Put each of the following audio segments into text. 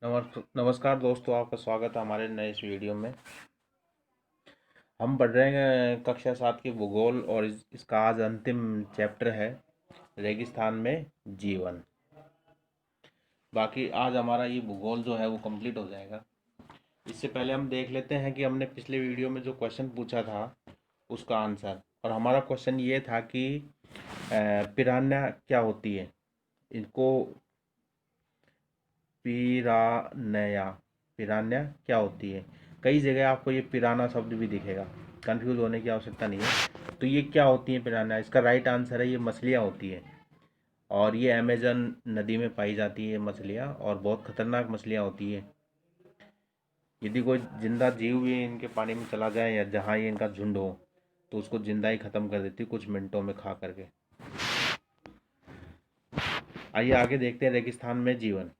नमस्कार दोस्तों, आपका स्वागत है हमारे नए इस वीडियो में। हम पढ़ रहे हैं कक्षा 7 की भूगोल और इसका आज अंतिम चैप्टर है रेगिस्तान में जीवन। बाकी आज हमारा ये भूगोल जो है वो कंप्लीट हो जाएगा। इससे पहले हम देख लेते हैं कि हमने पिछले वीडियो में जो क्वेश्चन पूछा था उसका आंसर। और हमारा क्वेश्चन ये था कि पिरान्या क्या होती है। इनको पिरान्या पिरान्या क्या होती है। कई जगह आपको ये पिराना शब्द भी दिखेगा, कंफ्यूज होने की आवश्यकता नहीं है। तो ये क्या होती है पिरान्या, इसका राइट आंसर है ये मछलियाँ होती है। और ये अमेजन नदी में पाई जाती है मछलियाँ, और बहुत खतरनाक मछलियाँ होती है। यदि कोई जिंदा जीव भी इनके पानी में चला जाए या जहाँ ये इनका झुंड हो तो उसको जिंदा ही खत्म कर देती है कुछ मिनटों में खा करके। आइए आगे देखते हैं रेगिस्तान में जीवन।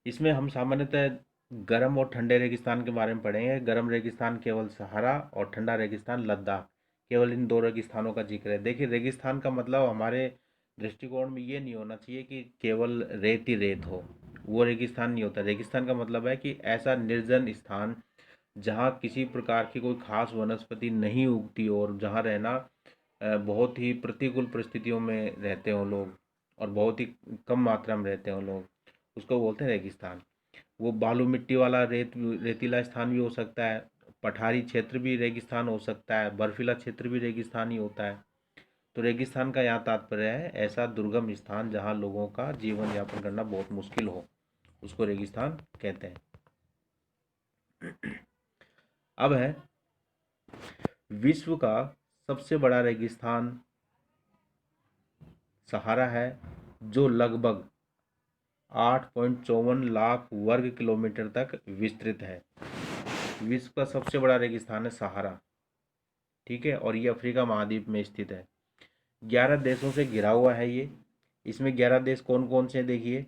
इसमें हम सामान्यतः गर्म और ठंडे रेगिस्तान के बारे में पढ़ेंगे। गर्म रेगिस्तान केवल सहारा और ठंडा रेगिस्तान लद्दाख, केवल इन दो रेगिस्तानों का जिक्र है। देखिए, रेगिस्तान का मतलब हमारे दृष्टिकोण में ये नहीं होना चाहिए कि केवल रेत ही रेत हो, वो रेगिस्तान नहीं होता। रेगिस्तान का मतलब है कि ऐसा निर्जन स्थान जहाँ किसी प्रकार की कोई खास वनस्पति नहीं उगती और जहाँ रहना बहुत ही प्रतिकूल परिस्थितियों में रहते हों लोग, और बहुत ही कम मात्रा में रहते हों लोग, उसको बोलते हैं रेगिस्तान। वो बालू मिट्टी वाला रेतीला स्थान भी हो सकता है, पठारी क्षेत्र भी रेगिस्तान हो सकता है, बर्फीला क्षेत्र भी रेगिस्तान ही होता है। तो रेगिस्तान का यहाँ तात्पर्य है ऐसा दुर्गम स्थान जहाँ लोगों का जीवन यापन करना बहुत मुश्किल हो, उसको रेगिस्तान कहते हैं। अब है विश्व का सबसे बड़ा रेगिस्तान सहारा है, जो लगभग 8.54 लाख वर्ग किलोमीटर तक विस्तृत है। विश्व का सबसे बड़ा रेगिस्तान है सहारा, ठीक है। और ये अफ्रीका महाद्वीप में स्थित है। 11 देशों से घिरा हुआ है ये। इसमें 11 देश कौन कौन से देखिए,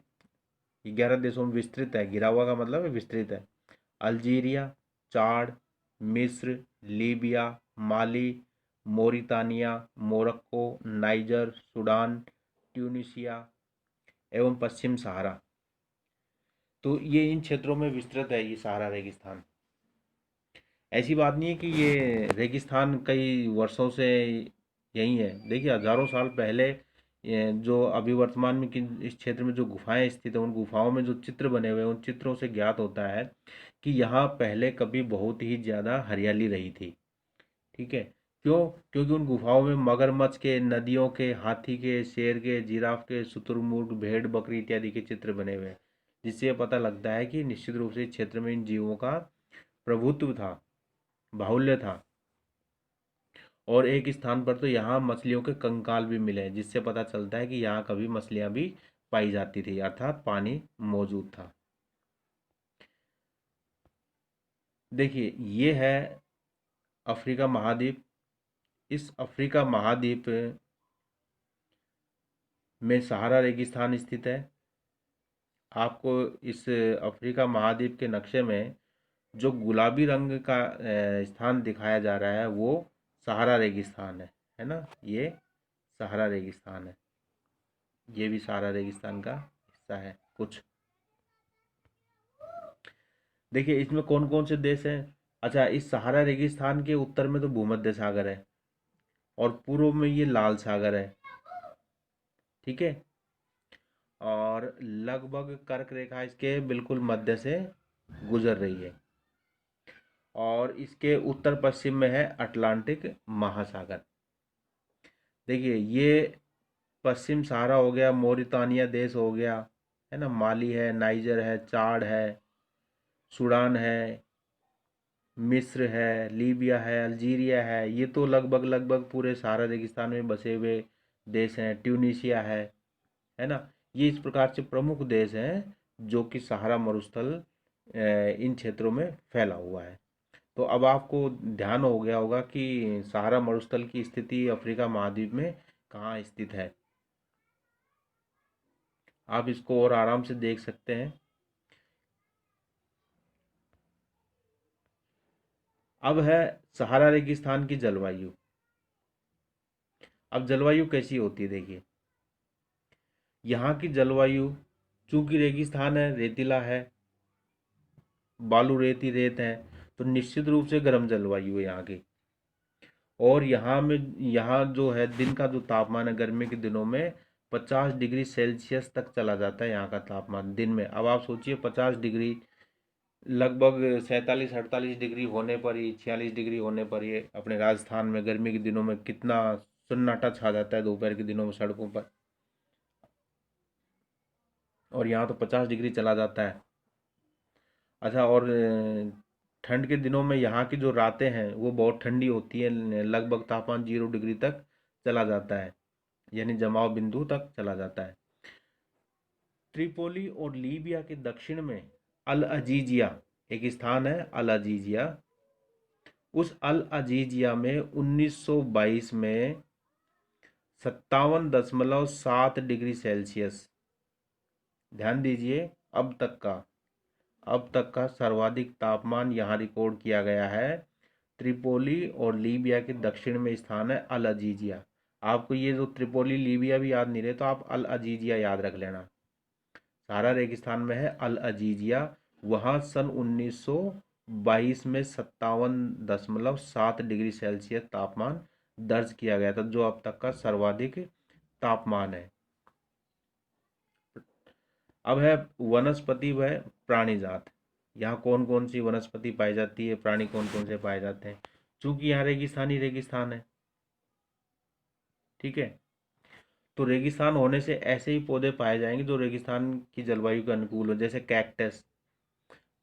ये 11 देशों में विस्तृत है। घिरा हुआ का मतलब है विस्तृत है। अल्जीरिया, चाड, मिस्र, लीबिया, माली, मोरितानिया, मोरक्को, नाइजर, सूडान, ट्यूनिशिया एवं पश्चिम सहारा। तो ये इन क्षेत्रों में विस्तृत है ये सहारा रेगिस्तान। ऐसी बात नहीं है कि ये रेगिस्तान कई वर्षों से यही है। देखिए, हजारों साल पहले जो अभी वर्तमान में इस क्षेत्र में जो गुफाएं स्थित है, उन गुफाओं में जो चित्र बने हुए हैं, उन चित्रों से ज्ञात होता है कि यहाँ पहले कभी बहुत ही ज़्यादा हरियाली रही थी, ठीक है। क्यों? क्योंकि उन गुफाओं में मगरमच्छ के, नदियों के, हाथी के, शेर के, जिराफ के, शुतुरमुर्ग, भेड़, बकरी इत्यादि के चित्र बने हुए हैं, जिससे ये पता लगता है कि निश्चित रूप से इस क्षेत्र में इन जीवों का प्रभुत्व था, बाहुल्य था। और एक स्थान पर तो यहाँ मछलियों के कंकाल भी मिले हैं, जिससे पता चलता है कि यहाँ कभी मछलियाँ भी पाई जाती थी, अर्थात पानी मौजूद था। देखिए, ये है अफ्रीका महाद्वीप। इस अफ्रीका महाद्वीप में सहारा रेगिस्तान स्थित है। आपको इस अफ्रीका महाद्वीप के नक्शे में जो गुलाबी रंग का स्थान दिखाया जा रहा है वो सहारा रेगिस्तान है ना। ये सहारा रेगिस्तान है। ये भी सहारा रेगिस्तान का हिस्सा है कुछ। देखिए, इसमें कौन कौन से देश हैं। अच्छा, इस सहारा रेगिस्तान के उत्तर में तो भूमध्य सागर है और पूर्व में ये लाल सागर है, ठीक है। और लगभग कर्क रेखा इसके बिल्कुल मध्य से गुजर रही है। और इसके उत्तर पश्चिम में है अटलांटिक महासागर। देखिए, ये पश्चिम सहारा हो गया, मोरितानिया देश हो गया, है ना, माली है, नाइजर है, चाड है, सूडान है, मिस्र है, लीबिया है, अल्जीरिया है। ये तो लगभग लगभग पूरे सहारा रेगिस्तान में बसे हुए देश हैं। ट्यूनीशिया है ना। ये इस प्रकार से प्रमुख देश हैं जो कि सहारा मरुस्थल इन क्षेत्रों में फैला हुआ है। तो अब आपको ध्यान हो गया होगा कि सहारा मरुस्थल की स्थिति अफ्रीका महाद्वीप में कहाँ स्थित है। आप इसको और आराम से देख सकते हैं। अब है सहारा रेगिस्तान की जलवायु। अब जलवायु कैसी होती है देखिए, यहाँ की जलवायु चूंकि रेगिस्तान है, रेतीला है, बालू रेत ही रेत है, तो निश्चित रूप से गर्म जलवायु है यहाँ की। और यहाँ जो है दिन का जो तापमान है गर्मी के दिनों में 50 डिग्री सेल्सियस तक चला जाता है यहाँ का तापमान दिन में। अब आप सोचिए 50 डिग्री, लगभग 47-48 डिग्री होने पर ही, 46 डिग्री होने पर ही अपने राजस्थान में गर्मी के दिनों में कितना सन्नाटा छा जाता है दोपहर के दिनों में सड़कों पर। और यहाँ तो 50 डिग्री चला जाता है। अच्छा, और ठंड के दिनों में यहाँ की जो रातें हैं वो बहुत ठंडी होती है, लगभग तापमान 0 डिग्री तक चला जाता है, यानी जमाव बिंदु तक चला जाता है। त्रिपोली और लीबिया के दक्षिण में अल अजीजिया एक स्थान है, अल अजीजिया। उस अल अजीजिया में 1922 में 57.7 डिग्री सेल्सियस, ध्यान दीजिए, अब तक का सर्वाधिक तापमान यहाँ रिकॉर्ड किया गया है। त्रिपोली और लीबिया के दक्षिण में स्थान है अल अजीजिया। आपको ये जो त्रिपोली लीबिया भी याद नहीं रहे तो आप अल अजीजिया याद रख लेना। सहारा रेगिस्तान में है अल अजीजिया। वहाँ सन 1922 में 57.7 डिग्री सेल्सियस तापमान दर्ज किया गया था, जो अब तक का सर्वाधिक तापमान है। अब है वनस्पति व प्राणी जात। यहाँ कौन कौन सी वनस्पति पाई जाती है, प्राणी कौन कौन से पाए जाते हैं। चूंकि यहाँ रेगिस्तानी रेगिस्तान है, ठीक है, तो रेगिस्तान होने से ऐसे ही पौधे पाए जाएंगे जो रेगिस्तान की जलवायु के अनुकूल हो, जैसे कैक्टस,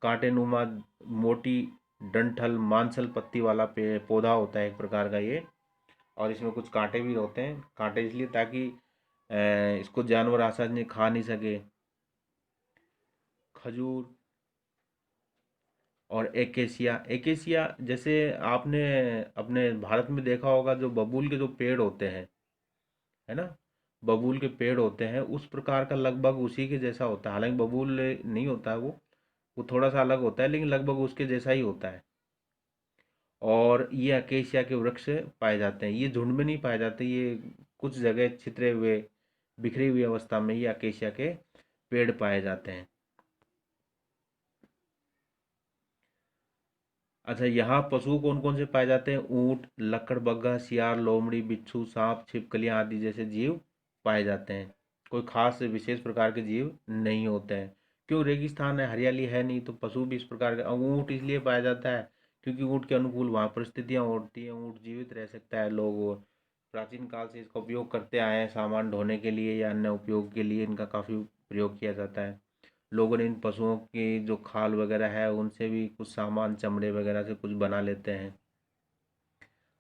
कांटेनुमा, मोटी डंठल मांसल पत्ती वाला पौधा होता है एक प्रकार का ये। और इसमें कुछ कांटे भी होते हैं, कांटे इसलिए ताकि इसको जानवर आसानी से खा नहीं सके। खजूर और एकेसिया। एकेसिया जैसे आपने अपने भारत में देखा होगा, जो बबूल के जो पेड़ होते हैं, है ना, बबूल के पेड़ होते हैं, उस प्रकार का लगभग उसी के जैसा होता है। हालांकि बबूल नहीं होता है वो थोड़ा सा अलग होता है, लेकिन लगभग उसके जैसा ही होता है। और ये अकेशिया के वृक्ष पाए जाते हैं। ये झुंड में नहीं पाए जाते, ये कुछ जगह छितरे हुए, बिखरी हुई अवस्था में ये अकेशिया के पेड़ पाए जाते हैं। अच्छा, यहाँ पशु कौन कौन से पाए जाते हैं। ऊंट, लकड़बग्घा, सियार, लोमड़ी, बिच्छू, सांप, छिपकलियां आदि जैसे जीव पाए जाते हैं। कोई खास विशेष प्रकार के जीव नहीं होते हैं। क्यों, रेगिस्तान है, हरियाली है नहीं, तो पशु भी इस प्रकार के। ऊंट इसलिए पाया जाता है क्योंकि ऊंट के अनुकूल वहाँ परिस्थितियाँ होती हैं, ऊंट जीवित रह सकता है। लोग प्राचीन काल से इसका उपयोग करते आए हैं, सामान ढोने के लिए या अन्य उपयोग के लिए इनका काफ़ी प्रयोग किया जाता है। लोगों ने इन पशुओं की जो खाल वगैरह है उनसे भी कुछ सामान, चमड़े वगैरह से कुछ बना लेते हैं।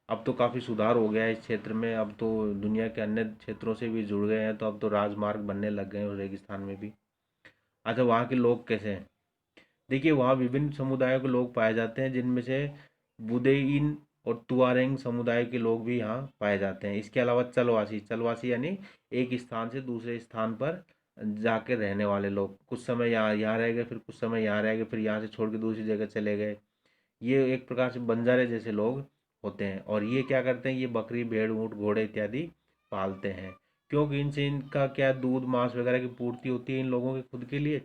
अब तो काफ़ी सुधार हो गया है इस क्षेत्र में, अब तो दुनिया के अन्य क्षेत्रों से भी जुड़ गए हैं, तो अब तो राजमार्ग बनने लग गए हैं रेगिस्तान में भी। अच्छा, वहाँ के लोग कैसे हैं। देखिए, वहाँ विभिन्न समुदायों के लोग पाए जाते हैं, जिनमें से बुदेइन और तुआरेंग समुदाय के लोग भी यहाँ पाए जाते हैं। इसके अलावा चलवासी, चलवासी यानी एक स्थान से दूसरे स्थान पर जाके रहने वाले लोग, कुछ समय यहाँ यहाँ रह गए, फिर कुछ समय यहाँ रह गए, फिर यहाँ से छोड़ के दूसरी जगह चले गए। ये एक प्रकार से बंजारे जैसे लोग होते हैं। और ये क्या करते हैं, ये बकरी, भेड़, ऊँट, घोड़े इत्यादि पालते हैं, क्योंकि इनसे इनका क्या दूध, मांस वगैरह की पूर्ति होती है इन लोगों के खुद के लिए।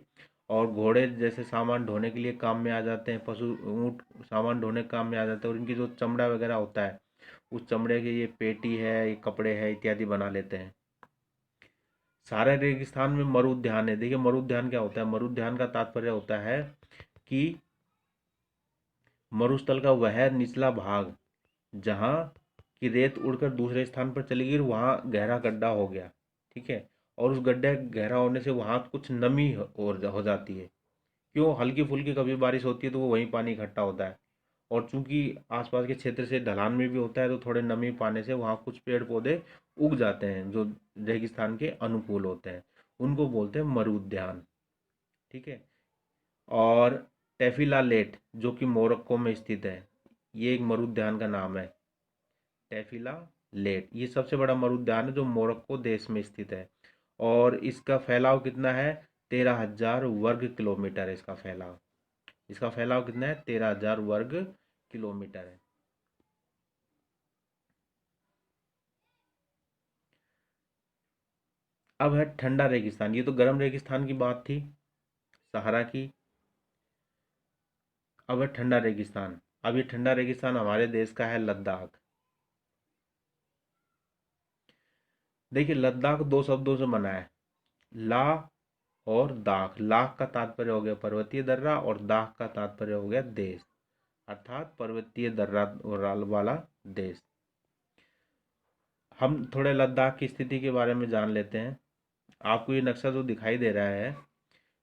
और घोड़े जैसे सामान ढोने के लिए काम में आ जाते हैं, पशु ऊँट सामान ढोने के काम में आ जाते हैं, और इनकी जो चमड़ा वगैरह होता है उस चमड़े के ये पेटी है, ये कपड़े हैं इत्यादि बना लेते हैं। सारे रेगिस्तान में मरुद्यान है। देखिए, मरुद्यान क्या होता है। मरुद्यान का तात्पर्य होता है कि मरुस्थल का वह निचला भाग जहाँ की रेत उड़कर दूसरे स्थान पर चली गई, वहाँ गहरा गड्ढा हो गया, ठीक है, और उस गड्ढे गहरा होने से वहाँ कुछ नमी हो जाती है। क्यों, हल्की फुल्की कभी बारिश होती है तो वो वहीं पानी इकट्ठा होता है। और चूंकि आसपास के क्षेत्र से ढलान में भी होता है तो थोड़े नमी पाने से वहाँ कुछ पेड़ पौधे उग जाते हैं जो रेगिस्तान के अनुकूल होते हैं, उनको बोलते हैं मरुद्यान, ठीक है। और टेफिला लेट जो कि मोरक्को में स्थित है, ये एक मरुद्यान का नाम है। टेफिला लेट ये सबसे बड़ा मरुद्यान है जो मोरक्को देश में स्थित है। और इसका फैलाव कितना है, 13,000 वर्ग किलोमीटर है इसका फैलाव। इसका फैलाव कितना है, 13,000 वर्ग किलोमीटर है। अब है ठंडा रेगिस्तान। ये तो गर्म रेगिस्तान की बात थी, सहारा की। अब है ठंडा रेगिस्तान। अब ये ठंडा रेगिस्तान हमारे देश का है लद्दाख। देखिए लद्दाख दो शब्दों से बना है, ला और दाख। लाख का तात्पर्य हो गया पर्वतीय दर्रा और दाख का तात्पर्य हो गया देश, अर्थात पर्वतीय दर्रा वाला देश। हम थोड़े लद्दाख की स्थिति के बारे में जान लेते हैं। आपको ये नक्शा जो दिखाई दे रहा है,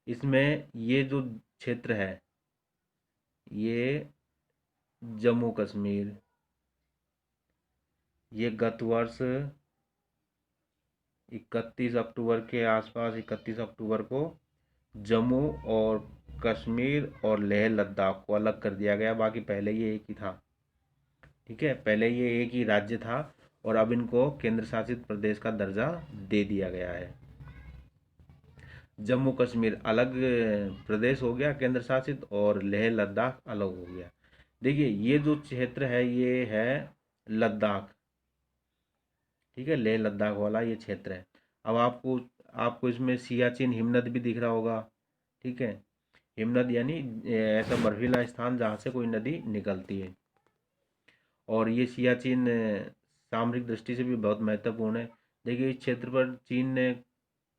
इसमें ये जो क्षेत्र है, ये जम्मू कश्मीर, ये गत वर्ष 31 अक्टूबर के आसपास, 31 अक्टूबर को जम्मू और कश्मीर और लेह लद्दाख को अलग कर दिया गया। बाकी पहले ये एक ही था, ठीक है, पहले ये एक ही राज्य था और अब इनको केंद्र शासित प्रदेश का दर्जा दे दिया गया है। जम्मू कश्मीर अलग प्रदेश हो गया केंद्र शासित और लेह लद्दाख अलग हो गया। देखिए ये जो क्षेत्र है ये है लद्दाख, ठीक है, लेह लद्दाख वाला ये क्षेत्र है। अब आपको आपको इसमें सियाचिन हिमनद भी दिख रहा होगा, ठीक है। हिमनद यानी ऐसा बर्फीला स्थान जहाँ से कोई नदी निकलती है। और ये सियाचिन सामरिक दृष्टि से भी बहुत महत्वपूर्ण है। देखिए इस क्षेत्र पर चीन ने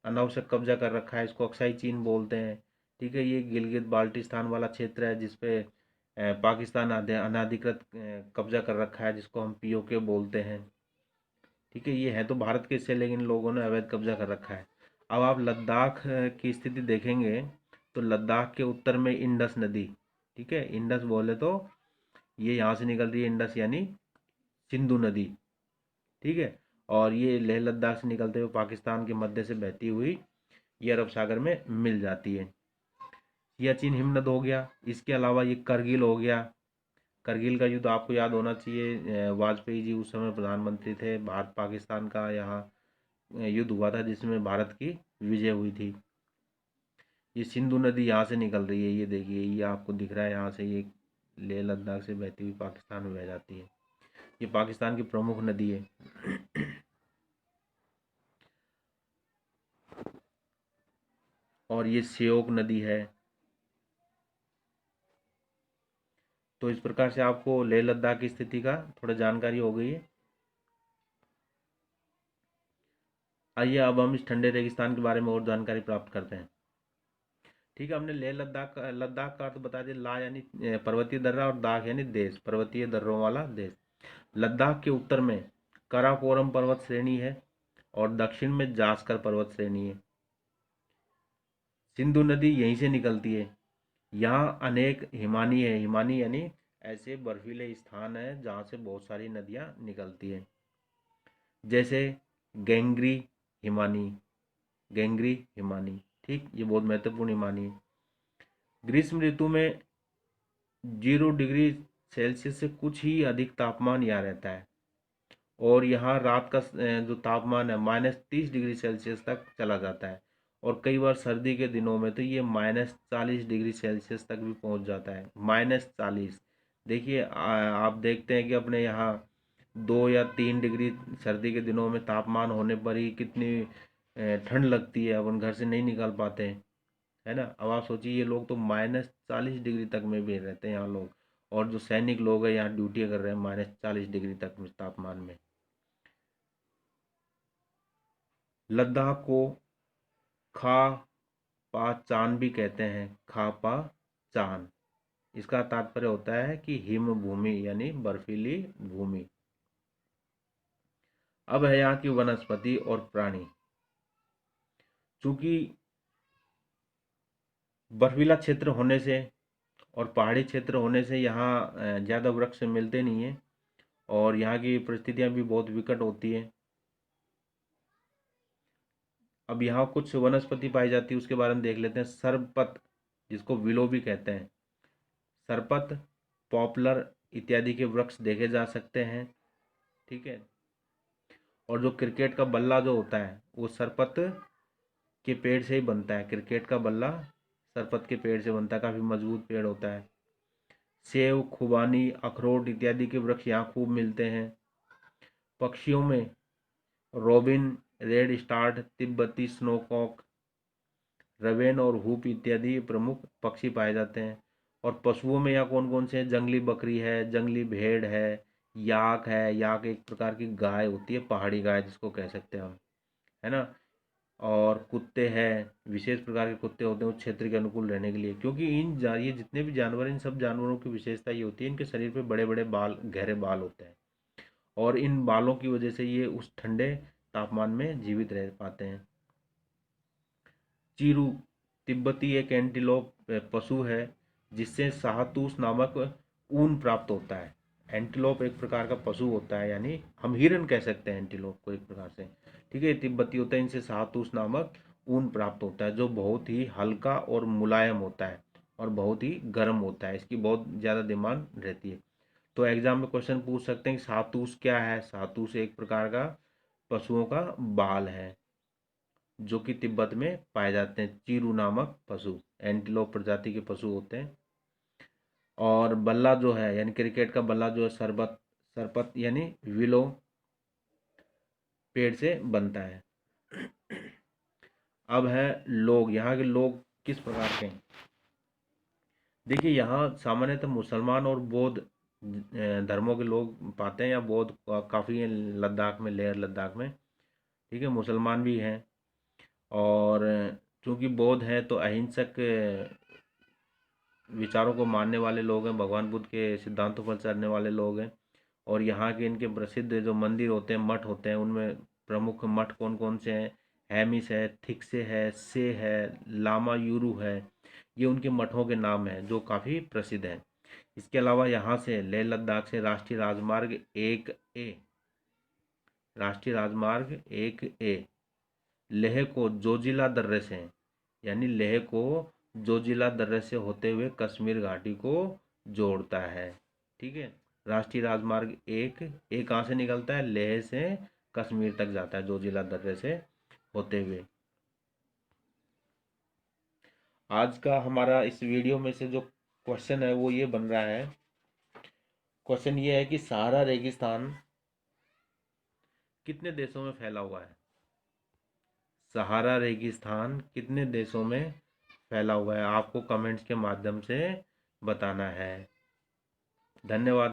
अनावश्यक कब्जा कर रखा है, इसको अक्साई चीन बोलते हैं, ठीक है। ये गिलगित बाल्टिस्तान वाला क्षेत्र है जिसपे पाकिस्तान अनाधिकृत कब्जा कर रखा है, जिसको हम पीओके बोलते हैं, ठीक है। ये है तो भारत के हिस्से, लेकिन लोगों ने अवैध कब्जा कर रखा है। अब आप लद्दाख की स्थिति देखेंगे तो लद्दाख के उत्तर में इंडस नदी, ठीक है, इंडस बोले तो ये यहाँ से निकल रही है, इंडस यानी सिंधु नदी, ठीक है। और ये लेह लद्दाख से निकलते हुए पाकिस्तान के मध्य से बहती हुई ये अरब सागर में मिल जाती है। सियाचिन हिमनद हो गया। इसके अलावा ये करगिल हो गया। करगिल का युद्ध आपको याद होना चाहिए, वाजपेयी जी उस समय प्रधानमंत्री थे, भारत पाकिस्तान का यहाँ युद्ध हुआ था जिसमें भारत की विजय हुई थी। ये सिंधु नदी यहाँ से निकल रही है, ये देखिए, ये आपको दिख रहा है यहाँ से, ये लेह लद्दाख से बहती हुई पाकिस्तान में बह जाती है। ये पाकिस्तान की प्रमुख नदी है। और ये श्योक नदी है। तो इस प्रकार से आपको लेह लद्दाख की स्थिति का थोड़ा जानकारी हो गई है। आइए अब हम इस ठंडे रेगिस्तान के बारे में और जानकारी प्राप्त करते हैं। ठीक है, हमने लेह लद्दाख का अर्थ बता दिया। ला यानी पर्वतीय दर्रा और दाख यानी देश, पर्वतीय दर्रों वाला देश। लद्दाख के उत्तर में काराकोरम पर्वत श्रेणी है और दक्षिण में जास्कर पर्वत श्रेणी है। सिंधु नदी यहीं से निकलती है। यहाँ अनेक हिमानी है। हिमानी यानी ऐसे बर्फीले स्थान है जहाँ से बहुत सारी नदियाँ निकलती है, जैसे गैंग्री हिमानी, गैंग्री हिमानी, ठीक, ये बहुत महत्वपूर्ण हिमानी है। ग्रीष्म ऋतु में 0 डिग्री सेल्सियस से कुछ ही अधिक तापमान यहाँ रहता है और यहाँ रात का जो तापमान है -30 डिग्री सेल्सियस तक चला जाता है। और कई बार सर्दी के दिनों में तो ये -40 डिग्री सेल्सियस तक भी पहुँच जाता है, -40। देखिए आप देखते हैं कि अपने यहाँ 2 या 3 डिग्री सर्दी के दिनों में तापमान होने पर ही कितनी ठंड लगती है, अपन घर से नहीं निकल पाते हैं, है ना। अब आप सोचिए ये लोग तो -40 डिग्री तक में भी रहते हैं यहाँ लोग, और जो सैनिक लोग हैं यहाँ ड्यूटी कर रहे हैं -40 डिग्री तक में तापमान में। लद्दाख को खा पा चान भी कहते हैं, खा पा चान। इसका तात्पर्य होता है कि हिम भूमि यानी बर्फीली भूमि। अब है यहाँ की वनस्पति और प्राणी। चूंकि बर्फीला क्षेत्र होने से और पहाड़ी क्षेत्र होने से यहाँ ज़्यादा वृक्ष मिलते नहीं हैं और यहाँ की परिस्थितियाँ भी बहुत विकट होती हैं। अब यहाँ कुछ वनस्पति पाई जाती है, उसके बारे में देख लेते हैं। सरपत, जिसको विलो भी कहते हैं, सरपत, पॉपुलर इत्यादि के वृक्ष देखे जा सकते हैं, ठीक है। और जो क्रिकेट का बल्ला जो होता है वो सरपत के पेड़ से ही बनता है। क्रिकेट का बल्ला सरपत के पेड़ से बनता है, काफ़ी मजबूत पेड़ होता है। सेव, खुबानी, अखरोट इत्यादि के वृक्ष यहाँ खूब मिलते हैं। पक्षियों में रॉबिन रेड स्टार्ट, तिब्बती स्नोकॉक, रवेन और हुप इत्यादि प्रमुख पक्षी पाए जाते हैं। और पशुओं में यहाँ कौन कौन से हैं? जंगली बकरी है, जंगली भेड़ है, याक है। याक एक प्रकार की गाय होती है, पहाड़ी गाय जिसको कह सकते हैं हम, है ना। और कुत्ते हैं, विशेष प्रकार के कुत्ते होते हैं उस क्षेत्र के अनुकूल रहने के लिए, क्योंकि ये जितने भी जानवर हैं, इन सब जानवरों की विशेषता ये होती है इनके शरीर पे बड़े बड़े बाल, गहरे बाल होते हैं, और इन बालों की वजह से ये उस ठंडे तापमान में जीवित रह पाते हैं। चीरू, तिब्बती एक एंटीलोप पशु है जिससे शाहतूश नामक ऊन प्राप्त होता है। एंटीलोप एक प्रकार का पशु होता है, यानी हम हिरन कह सकते हैं एंटीलोप को एक प्रकार से, ठीक है। तिब्बती होता है, इनसे शाहतूश नामक ऊन प्राप्त होता है जो बहुत ही हल्का और मुलायम होता है और बहुत ही गर्म होता है, इसकी बहुत ज़्यादा डिमांड रहती है। तो एग्जाम में क्वेश्चन पूछ सकते हैं कि शाहतूश क्या है। शाहतूश एक प्रकार का पशुओं का बाल है जो कि तिब्बत में पाए जाते हैं। चीरू नामक पशु एंटीलोप प्रजाति के पशु होते हैं। और बल्ला जो है, यानी क्रिकेट का बल्ला जो है, सरपत यानी विलो पेड़ से बनता है। अब है लोग, यहाँ के लोग किस प्रकार के हैं। देखिए, यहाँ सामान्यतः मुसलमान और बौद्ध धर्मों के लोग पाते हैं, या बौद्ध काफ़ी हैं लद्दाख में, लेह लद्दाख में, ठीक है। मुसलमान भी हैं, और चूंकि बौद्ध हैं तो अहिंसक विचारों को मानने वाले लोग हैं, भगवान बुद्ध के सिद्धांतों पर चलने वाले लोग हैं। और यहाँ के इनके प्रसिद्ध जो मंदिर होते हैं, मठ होते हैं, उनमें प्रमुख मठ कौन कौन से हैं? हैमिस है, थिक्से है, से है, लामा यूरू है। ये उनके मठों के नाम हैं जो काफ़ी प्रसिद्ध हैं। इसके अलावा यहाँ से लेह लद्दाख से राष्ट्रीय राजमार्ग 1A लेह को जोजिला दर्रे से, यानी लेह को जोजिला दर्रे से होते हुए कश्मीर घाटी को जोड़ता है, ठीक है। राष्ट्रीय राजमार्ग 1A कहाँ से निकलता है? लेह से कश्मीर तक जाता है जोजिला दर्रे से होते हुए। आज का हमारा इस वीडियो में से जो क्वेश्चन है वो ये बन रहा है। क्वेश्चन ये है कि सहारा रेगिस्तान कितने देशों में फैला हुआ है? सहारा रेगिस्तान कितने देशों में फैला हुआ है? आपको कमेंट्स के माध्यम से बताना है। धन्यवाद।